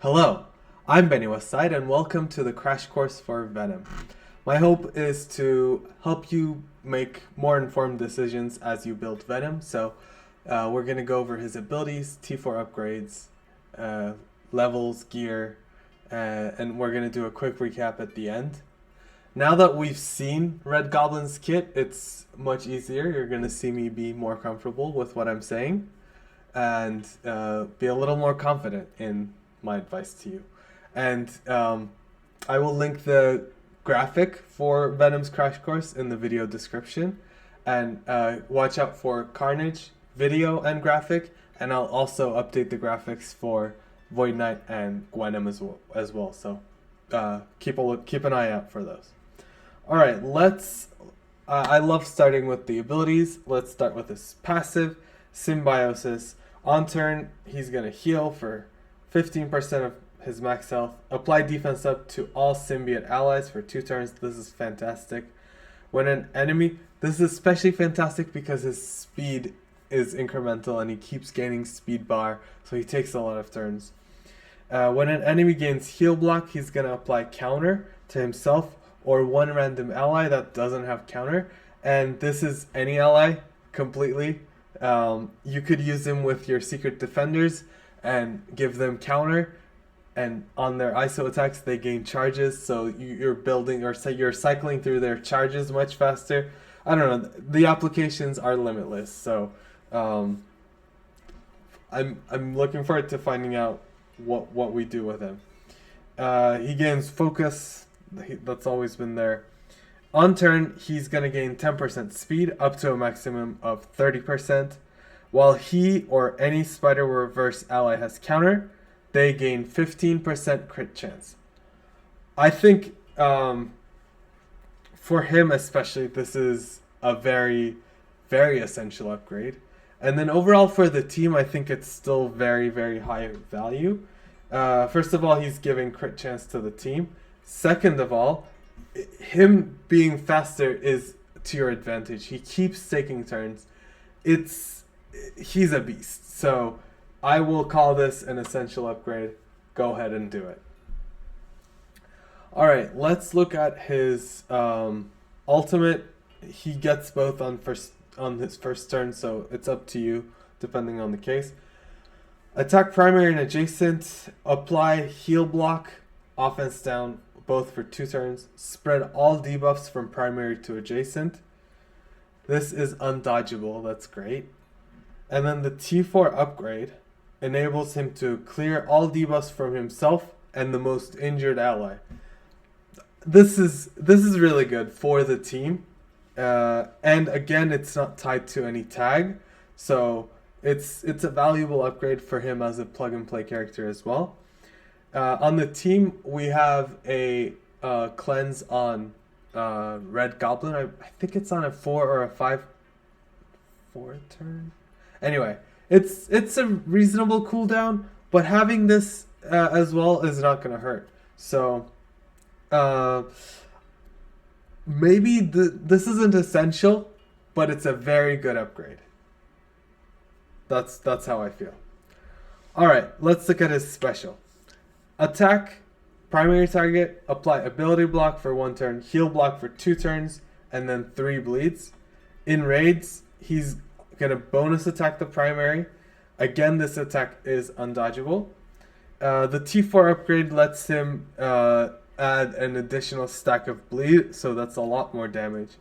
Hello, I'm Benny Westside, and welcome to the crash course for Venom. My hope is to help you make more informed decisions as you build Venom. We're going to go over his abilities, T4 upgrades, uh, levels, gear, and we're going to do a quick recap at the end. Now that we've seen Red Goblin's kit, it's much easier. You're going to see me be more comfortable with what I'm saying and be a little more confident in my advice to you. And I will link the graphic for Venom's Crash Course in the video description. And watch out for Carnage video and graphic. And I'll also update the graphics for Void Knight and Venom as well. So keep an eye out for those. All right, let's. I love starting with the abilities. Let's start with his passive, Symbiosis. On turn, he's gonna heal for 15% of his max health. Apply defense up to all symbiote allies for 2 turns. This is fantastic. When an enemy, this is especially fantastic because his speed is incremental and he keeps gaining speed bar, so he takes a lot of turns. When an enemy gains heal block, he's gonna apply counter to himself or one random ally that doesn't have counter, and this is any ally completely. You could use him with your secret defenders and give them counter, and on their ISO attacks they gain charges, so you're building or say you're cycling through their charges much faster. I don't know, the applications are limitless, so I'm looking forward to finding out what we do with him. He gains focus. That's always been there. On turn, he's going to gain 10% speed up to a maximum of 30%. While he or any Spider Reverse ally has counter, they gain 15% crit chance. I think for him especially, this is a very, very essential upgrade. And then overall for the team, I think it's still very, very high value. First of all, he's giving crit chance to the team. Second of all, him being faster is to your advantage. He keeps taking turns. He's a beast. So I will call this an essential upgrade. Go ahead and do it. All right, let's look at his ultimate. He gets both on his first turn, so it's up to you depending on the case. Attack primary and adjacent. Apply heal block. Offense down. Both for 2 turns. Spread all debuffs from primary to adjacent. This is undodgeable. That's great. And then the T4 upgrade enables him to clear all debuffs from himself and the most injured ally. This is really good for the team. And again, it's not tied to any tag, so it's a valuable upgrade for him as a plug and play character as well. On the team, we have a cleanse on Red Goblin. I think it's on a 4 or a 5 turn. Anyway, it's a reasonable cooldown, but having this as well is not going to hurt. So maybe this isn't essential, but it's a very good upgrade. That's how I feel. All right, let's look at his special. Attack, primary target, apply ability block for 1 turn, heal block for 2 turns, and then 3 bleeds. In raids, he's going to bonus attack the primary. Again, this attack is undodgeable. The T4 upgrade lets him add an additional stack of bleed, so that's a lot more damage.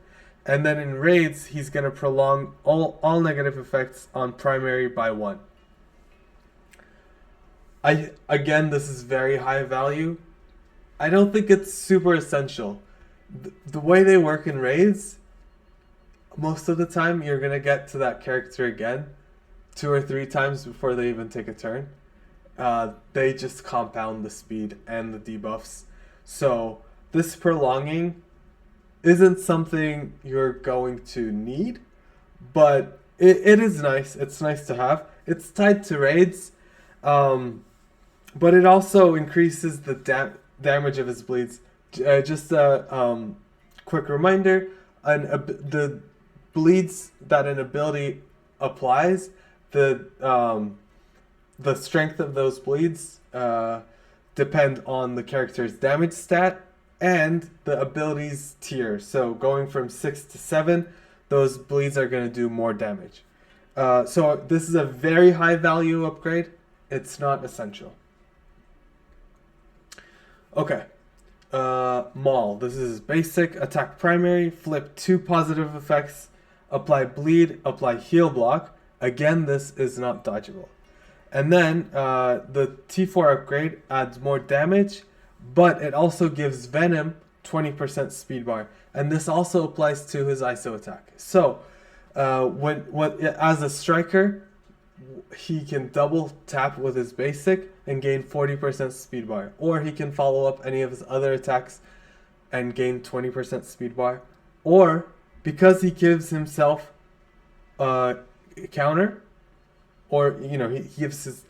And then in raids, he's going to prolong all negative effects on primary by 1. Again, this is very high value. I don't think it's super essential. The way they work in raids, most of the time you're going to get to that character again 2 or 3 times before they even take a turn. They just compound the speed and the debuffs. So this prolonging isn't something you're going to need, but it is nice. It's nice to have. It's tied to raids. But it also increases the damage of his bleeds. Just a quick reminder, the bleeds that an ability applies, the strength of those bleeds depend on the character's damage stat and the abilities tier. So going from 6 to 7, those bleeds are going to do more damage. So this is a very high value upgrade. It's not essential. Okay. Maul. This is basic, attack primary, flip 2 positive effects, apply bleed, apply heal block. Again, this is not dodgeable. And then the T4 upgrade adds more damage, but it also gives Venom 20% speed bar. And this also applies to his ISO attack. So as a striker, he can double tap with his basic and gain 40% speed bar. Or he can follow up any of his other attacks and gain 20% speed bar. Or, because he gives himself a counter, or, you know, he gives his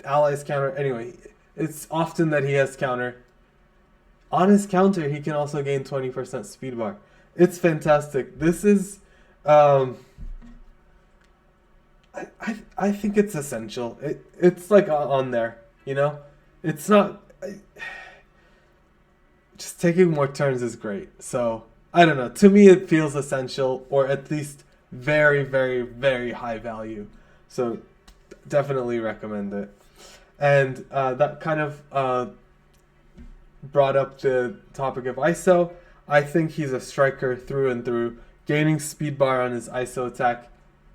allies counter. Anyway, it's often that he has counter. On his counter, he can also gain 20% speed bar. It's fantastic. This is... I think it's essential. It's like on there, you know? It's not... just taking more turns is great. So, I don't know. To me, it feels essential, or at least very, very, very high value. So, definitely recommend it. And that kind of brought up the topic of ISO. I think he's a striker through and through. Gaining speed bar on his ISO attack,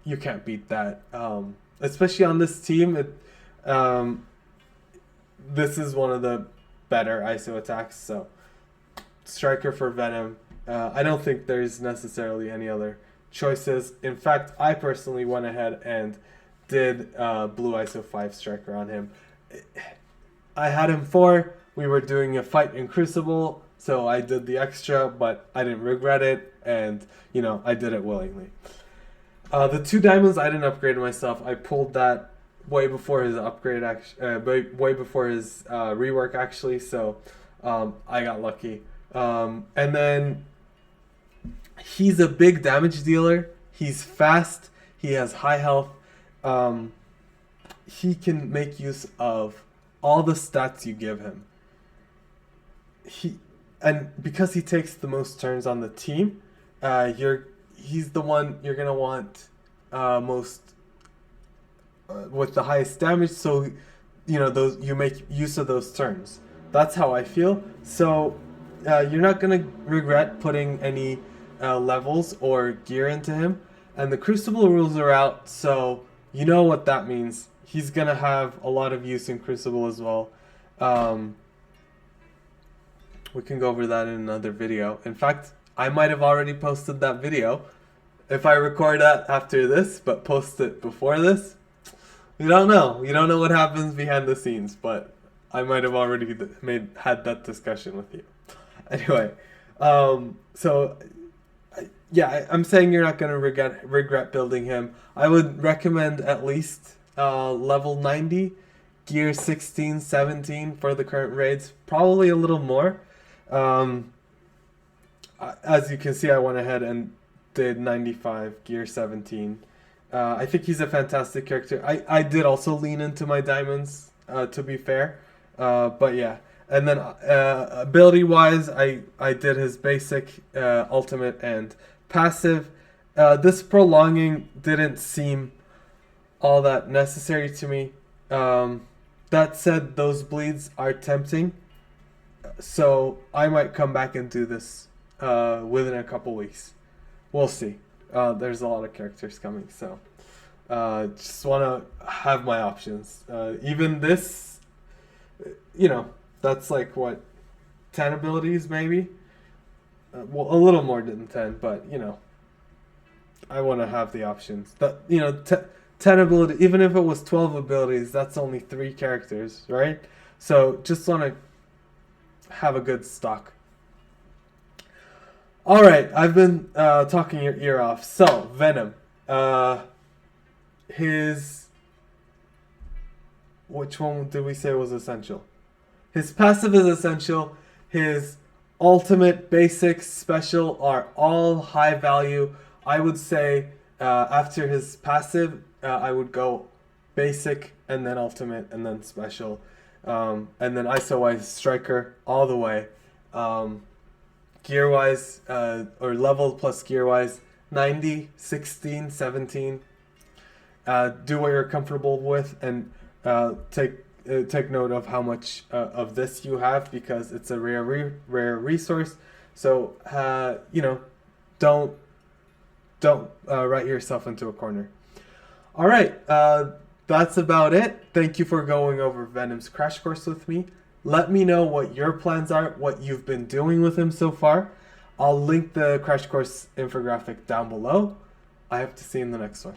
you can't beat that. Especially on this team, this is one of the better ISO attacks. So, striker for Venom. I don't think there's necessarily any other choices. In fact, I personally went ahead and did blue ISO 5 striker on him. I had him 4. We were doing a fight in Crucible, so I did the extra, but I didn't regret it, and, you know, I did it willingly. The 2 diamonds, I didn't upgrade myself. I pulled that way before his upgrade, way before his rework, actually, so I got lucky. And then he's a big damage dealer. He's fast. He has high health. He can make use of all the stats you give him. And because he takes the most turns on the team, he's the one you're gonna want most with the highest damage. So, you know, you make use of those turns. That's how I feel. So you're not gonna regret putting any levels or gear into him. And the Crucible rules are out, so you know what that means. He's gonna have a lot of use in Crucible as well. We can go over that in another video. In fact, I might have already posted that video. If I record that after this, but post it before this, you don't know. You don't know what happens behind the scenes, but I might have already had that discussion with you. Anyway, so yeah, I'm saying you're not going to regret building him. I would recommend at least level 90, gear 16, 17 for the current raids. Probably a little more. As you can see, I went ahead and did 95, gear 17. I think he's a fantastic character. I did also lean into my diamonds, to be fair. But yeah. And then ability-wise, I did his basic, ultimate, and passive. This prolonging didn't seem all that necessary to me. That said, those bleeds are tempting. So I might come back and do this within a couple weeks. We'll see. There's a lot of characters coming, so just want to have my options. Even this, you know, that's like, what, 10 abilities maybe? Well, a little more than 10, but, you know, I want to have the options. That, you know, 10 abilities, even if it was 12 abilities, that's only 3 characters, right? So just want to have a good stock. All right, I've been talking your ear off. So, Venom. Which one did we say was essential? His passive is essential. His ultimate, basic, special are all high value. I would say after his passive, I would go basic and then ultimate and then special. And then ISO-wise, striker all the way. Gear-wise, or level plus gear-wise, 90, 16, 17. Do what you're comfortable with, and take note of how much of this you have, because it's a rare resource. So don't write yourself into a corner. All right, that's about it. Thank you for going over Venom's crash course with me. Let me know what your plans are, what you've been doing with him so far. I'll link the crash course infographic down below. I hope to see you in the next one.